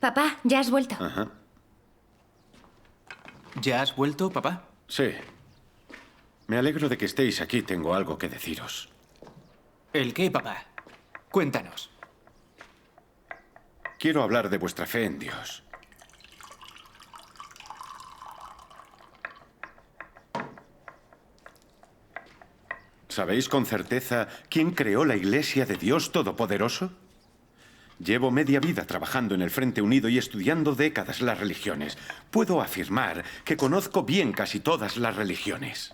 Papá, ya has vuelto. Ajá. ¿Ya has vuelto, papá? Sí. Me alegro de que estéis aquí. Tengo algo que deciros. ¿El qué, papá? Cuéntanos. Quiero hablar de vuestra fe en Dios. ¿Sabéis con certeza quién creó la Iglesia de Dios Todopoderoso? Llevo media vida trabajando en el Frente Unido y estudiando décadas las religiones. Puedo afirmar que conozco bien casi todas las religiones.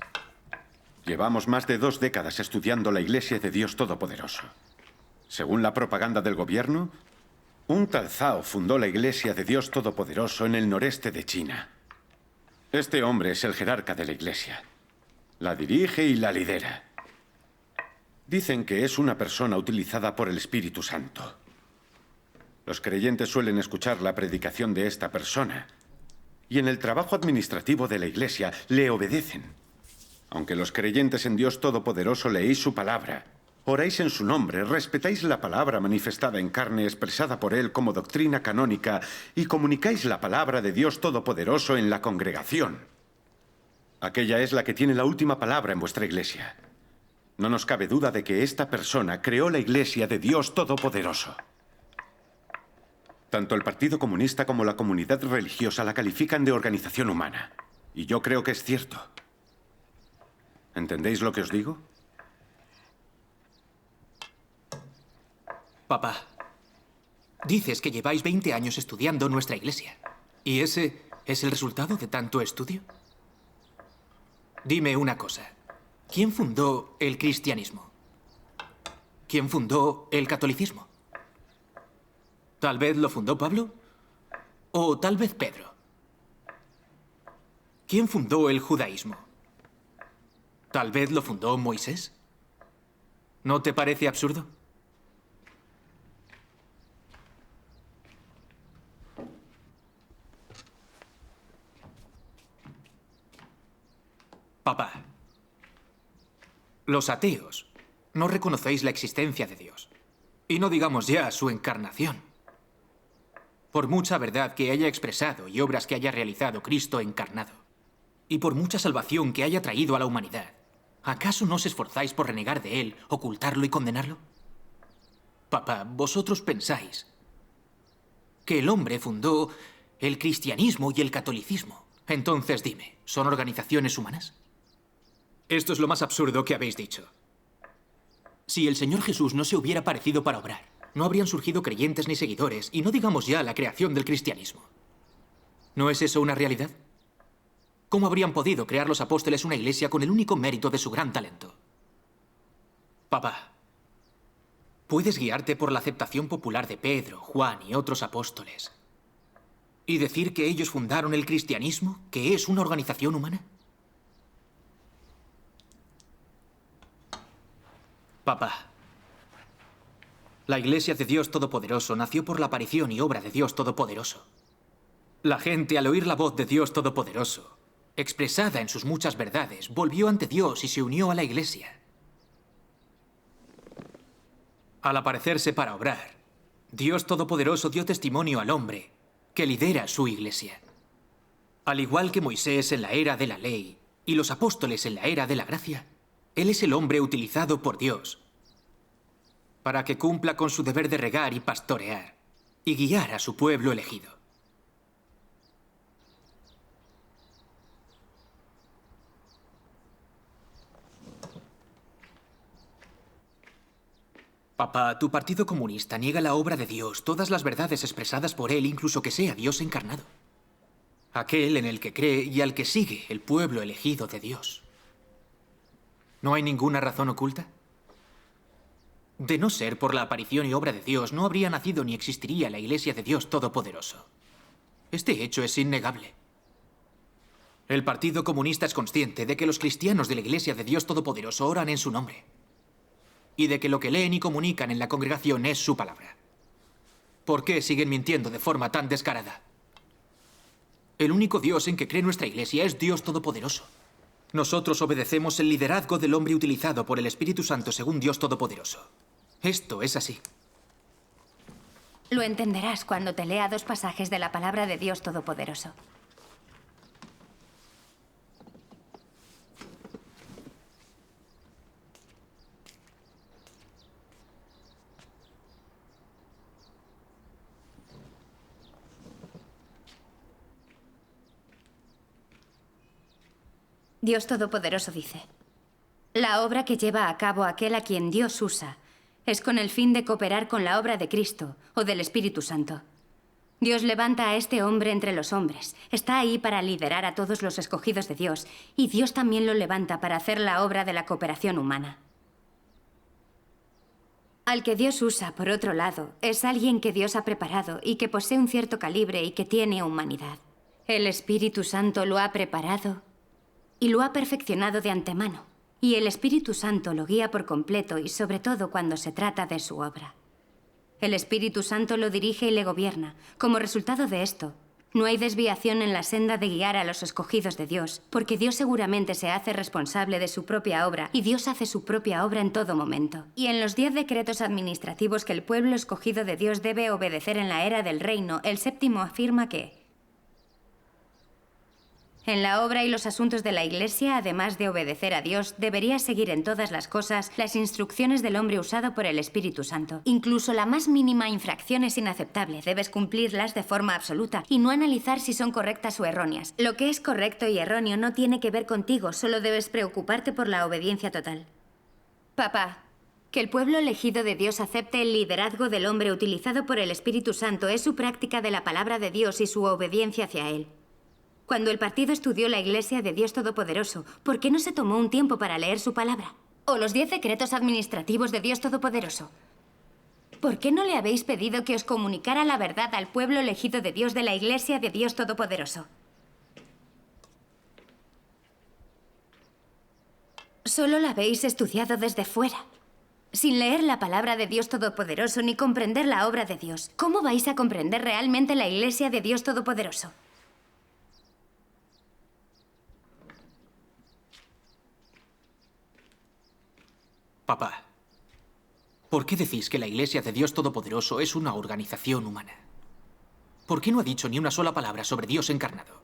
Llevamos más de 2 décadas estudiando la Iglesia de Dios Todopoderoso. Según la propaganda del gobierno, un tal Zhao fundó la Iglesia de Dios Todopoderoso en el noreste de China. Este hombre es el jerarca de la Iglesia. La dirige y la lidera. Dicen que es una persona utilizada por el Espíritu Santo. Los creyentes suelen escuchar la predicación de esta persona y en el trabajo administrativo de la Iglesia le obedecen. Aunque los creyentes en Dios Todopoderoso leéis su palabra, oráis en su nombre, respetáis la palabra manifestada en carne expresada por Él como doctrina canónica y comunicáis la palabra de Dios Todopoderoso en la congregación. Aquella es la que tiene la última palabra en vuestra Iglesia. No nos cabe duda de que esta persona creó la Iglesia de Dios Todopoderoso. Tanto el Partido Comunista como la comunidad religiosa la califican de organización humana. Y yo creo que es cierto. ¿Entendéis lo que os digo? Papá, dices que lleváis 20 años estudiando nuestra iglesia. ¿Y ese es el resultado de tanto estudio? Dime una cosa. ¿Quién fundó el cristianismo? ¿Quién fundó el catolicismo? ¿Tal vez lo fundó Pablo? ¿O tal vez Pedro? ¿Quién fundó el judaísmo? ¿Tal vez lo fundó Moisés? ¿No te parece absurdo? Papá, los ateos no reconocéis la existencia de Dios. Y no digamos ya su encarnación. Por mucha verdad que haya expresado y obras que haya realizado Cristo encarnado, y por mucha salvación que haya traído a la humanidad, ¿acaso no os esforzáis por renegar de Él, ocultarlo y condenarlo? Papá, vosotros pensáis que el hombre fundó el cristianismo y el catolicismo. Entonces dime, ¿son organizaciones humanas? Esto es lo más absurdo que habéis dicho. Si el Señor Jesús no se hubiera aparecido para obrar, no habrían surgido creyentes ni seguidores, y no digamos ya la creación del cristianismo. ¿No es eso una realidad? ¿Cómo habrían podido crear los apóstoles una iglesia con el único mérito de su gran talento? Papá, ¿puedes guiarte por la aceptación popular de Pedro, Juan y otros apóstoles y decir que ellos fundaron el cristianismo, que es una organización humana? Papá, la Iglesia de Dios Todopoderoso nació por la aparición y obra de Dios Todopoderoso. La gente, al oír la voz de Dios Todopoderoso, expresada en sus muchas verdades, volvió ante Dios y se unió a la Iglesia. Al aparecerse para obrar, Dios Todopoderoso dio testimonio al hombre que lidera su Iglesia. Al igual que Moisés en la era de la ley y los apóstoles en la era de la gracia, Él es el hombre utilizado por Dios para que cumpla con su deber de regar y pastorear y guiar a su pueblo elegido. Papá, tu Partido Comunista niega la obra de Dios, todas las verdades expresadas por Él, incluso que sea Dios encarnado. Aquel en el que cree y al que sigue el pueblo elegido de Dios. ¿No hay ninguna razón oculta? De no ser por la aparición y obra de Dios, no habría nacido ni existiría la Iglesia de Dios Todopoderoso. Este hecho es innegable. El Partido Comunista es consciente de que los cristianos de la Iglesia de Dios Todopoderoso oran en su nombre y de que lo que leen y comunican en la congregación es su palabra. ¿Por qué siguen mintiendo de forma tan descarada? El único Dios en que cree nuestra Iglesia es Dios Todopoderoso. Nosotros obedecemos el liderazgo del hombre utilizado por el Espíritu Santo según Dios Todopoderoso. Esto es así. Lo entenderás cuando te lea 2 pasajes de la palabra de Dios Todopoderoso. Dios Todopoderoso dice: la obra que lleva a cabo aquel a quien Dios usa es con el fin de cooperar con la obra de Cristo o del Espíritu Santo. Dios levanta a este hombre entre los hombres. Está ahí para liderar a todos los escogidos de Dios, y Dios también lo levanta para hacer la obra de la cooperación humana. Al que Dios usa, por otro lado, es alguien que Dios ha preparado y que posee un cierto calibre y que tiene humanidad. El Espíritu Santo lo ha preparado y lo ha perfeccionado de antemano. Y el Espíritu Santo lo guía por completo y sobre todo cuando se trata de su obra. El Espíritu Santo lo dirige y le gobierna. Como resultado de esto, no hay desviación en la senda de guiar a los escogidos de Dios, porque Dios seguramente se hace responsable de su propia obra y Dios hace su propia obra en todo momento. Y en los 10 decretos administrativos que el pueblo escogido de Dios debe obedecer en la era del reino, el 7º afirma que en la obra y los asuntos de la Iglesia, además de obedecer a Dios, debería seguir en todas las cosas las instrucciones del hombre usado por el Espíritu Santo. Incluso la más mínima infracción es inaceptable. Debes cumplirlas de forma absoluta y no analizar si son correctas o erróneas. Lo que es correcto y erróneo no tiene que ver contigo, solo debes preocuparte por la obediencia total. Papá, que el pueblo elegido de Dios acepte el liderazgo del hombre utilizado por el Espíritu Santo es su práctica de la palabra de Dios y su obediencia hacia él. Cuando el partido estudió la Iglesia de Dios Todopoderoso, ¿por qué no se tomó un tiempo para leer su palabra? O los 10 decretos administrativos de Dios Todopoderoso. ¿Por qué no le habéis pedido que os comunicara la verdad al pueblo elegido de Dios de la Iglesia de Dios Todopoderoso? Solo la habéis estudiado desde fuera, sin leer la palabra de Dios Todopoderoso ni comprender la obra de Dios. ¿Cómo vais a comprender realmente la Iglesia de Dios Todopoderoso? Papá, ¿por qué decís que la Iglesia de Dios Todopoderoso es una organización humana? ¿Por qué no ha dicho ni una sola palabra sobre Dios encarnado?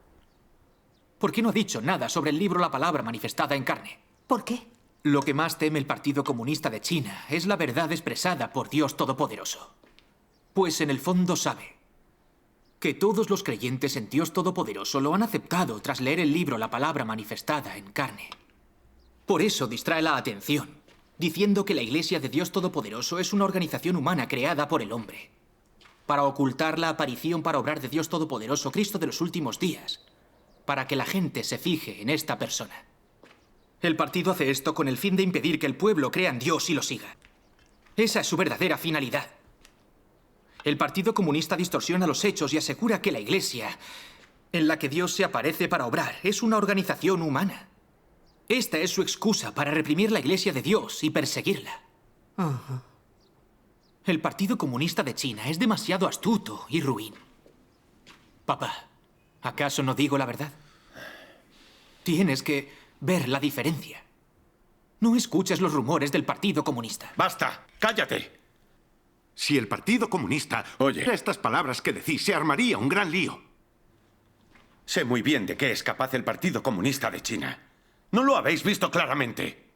¿Por qué no ha dicho nada sobre el libro La Palabra manifestada en carne? ¿Por qué? Lo que más teme el Partido Comunista de China es la verdad expresada por Dios Todopoderoso. Pues en el fondo sabe que todos los creyentes en Dios Todopoderoso lo han aceptado tras leer el libro La Palabra manifestada en carne. Por eso distrae la atención, diciendo que la Iglesia de Dios Todopoderoso es una organización humana creada por el hombre, para ocultar la aparición para obrar de Dios Todopoderoso, Cristo de los últimos días, para que la gente se fije en esta persona. El partido hace esto con el fin de impedir que el pueblo crea en Dios y lo siga. Esa es su verdadera finalidad. El Partido Comunista distorsiona los hechos y asegura que la Iglesia, en la que Dios se aparece para obrar, es una organización humana. Esta es su excusa para reprimir la Iglesia de Dios y perseguirla. El Partido Comunista de China es demasiado astuto y ruin. Papá, ¿acaso no digo la verdad? Tienes que ver la diferencia. No escuches los rumores del Partido Comunista. ¡Basta! ¡Cállate! Si el Partido Comunista oyera estas palabras que decís, se armaría un gran lío. Sé muy bien de qué es capaz el Partido Comunista de China. ¿No lo habéis visto claramente?